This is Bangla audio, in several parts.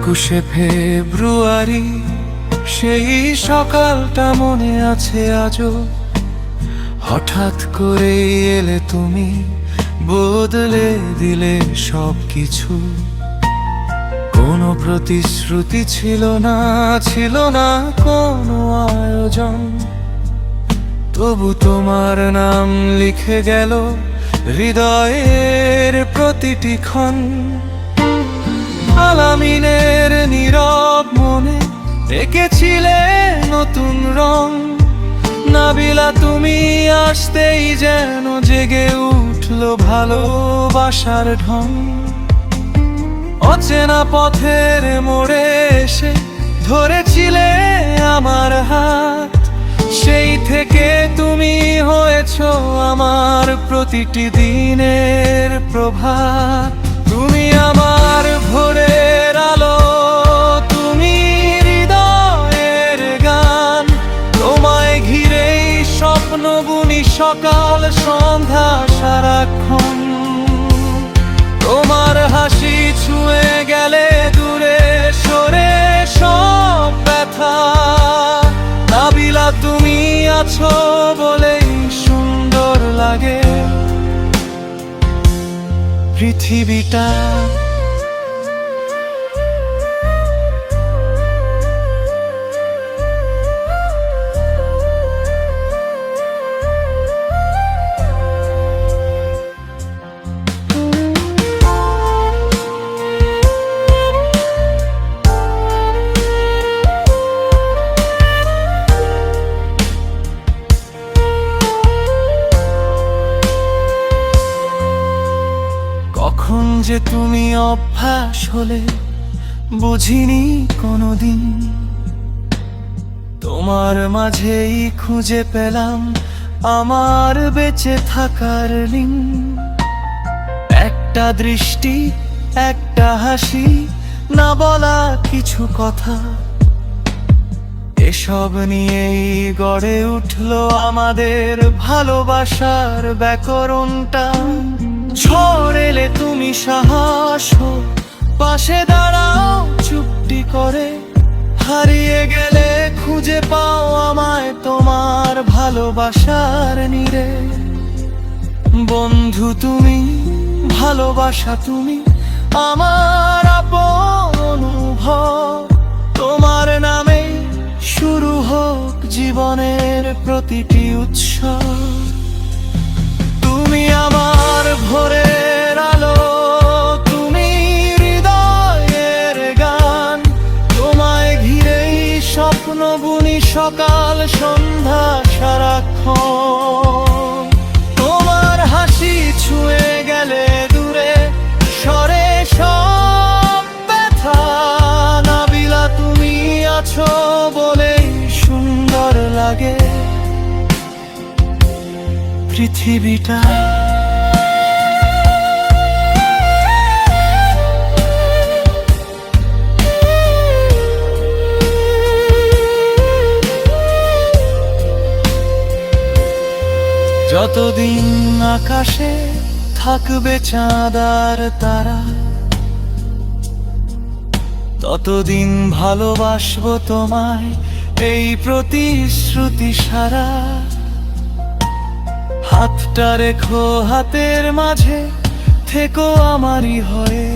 21শে ফেব্রুয়ারি, সেই সকালটা মনে আছে আজও। হঠাৎ করে এলে তুমি, বদলে দিলে সবকিছু। কোনো প্রতিশ্রুতি ছিল না কোনো আয়োজন, তবু তোমার নাম লিখে গেল হৃদয়ের প্রতিটি ক্ষণ। আলামিনের নীরব মনে এঁকেছিলে নতুন রং। নাবিলা তুমি আসতেই যেন জেগে উঠলো ভালোবাসার ঢং। অচেনা পথের মোড়ে এসে ধরেছিলে আমার হাত, সেই থেকে তুমি হয়েছো আমার প্রতিটি দিনের প্রভাত। তুমি আমার ভোরের আলো, তুমি হৃদয়ের গান। তোমায় ঘিরেই স্বপ্ন বুনি সকাল সন্ধ্যা সারাক্ষণ। তোমার হাসি ছুঁয়ে গেলে দূরে সরে সব ব্যথা। নাবিলা তুমি আছো বলেই সুন্দর লাগে পৃথিবীটা। কখন যে তুমি অভ্যাস হলে বুঝিনি কোনোদিন। তোমার মাঝেই খুঁজে পেলাম আমার বেঁচে থাকার লিং। একটা দৃষ্টি, একটা হাসি, না বলা কিছু কথা, এসব নিয়েই গড়ে উঠলো আমাদের ভালোবাসার ব্যাকরণটা। ঝড় এলে তুমি সাহস হো, পাশে দাঁড়াও চুপটি করে। হারিয়ে গেলে খুঁজে পাও আমায় তোমার ভালোবাসার নীড়ে। বন্ধু তুমি, ভালোবাসা তুমি, আমার আপন অনুভব। তোমার নামে শুরু হোক জীবনের প্রতিটি উৎসব। তুমি আমার ভোরের আলো, তুমি হৃদয়ের গান। তোমায় ঘিরেই স্বপ্ন বুনি সকাল সন্ধ্যা সারাক্ষণ। তোমার হাসি ছুঁয়ে গেলে দূরে সরে সব ব্যথা। নাবিলা তুমি আছো বলেই সুন্দর লাগে পৃথিবীটা। যতদিন আকাশে থাকবে চাঁদ আর তারা, ততদিন ভালোবাসবো তোমায় এই প্রতিশ্রুতি সারা। হাতটা রেখো হাতের মাঝে, থেকো আমারই হয়ে।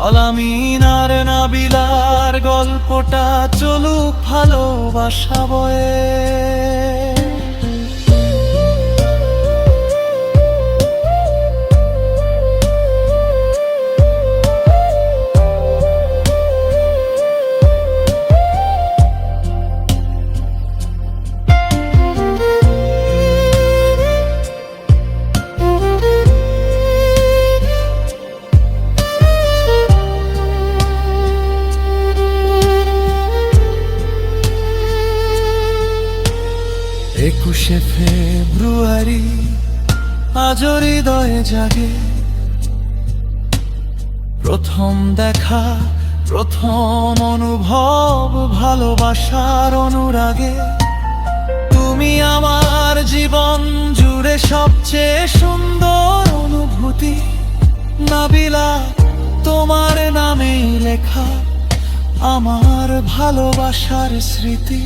আলামিন আর নাবিলার গল্পটা চলুক ভালোবাসা বয়ে। ফেব্রুয়ারি, আজ হৃদয়ে জাগে প্রথম দেখা, প্রথম অনুভব ভালোবাসার অনুরাগে। তুমি আমার জীবন জুড়ে সবচেয়ে সুন্দর অনুভূতি। নাবিলা তোমার নামে লেখা লেখা আমার ভালোবাসার স্মৃতি।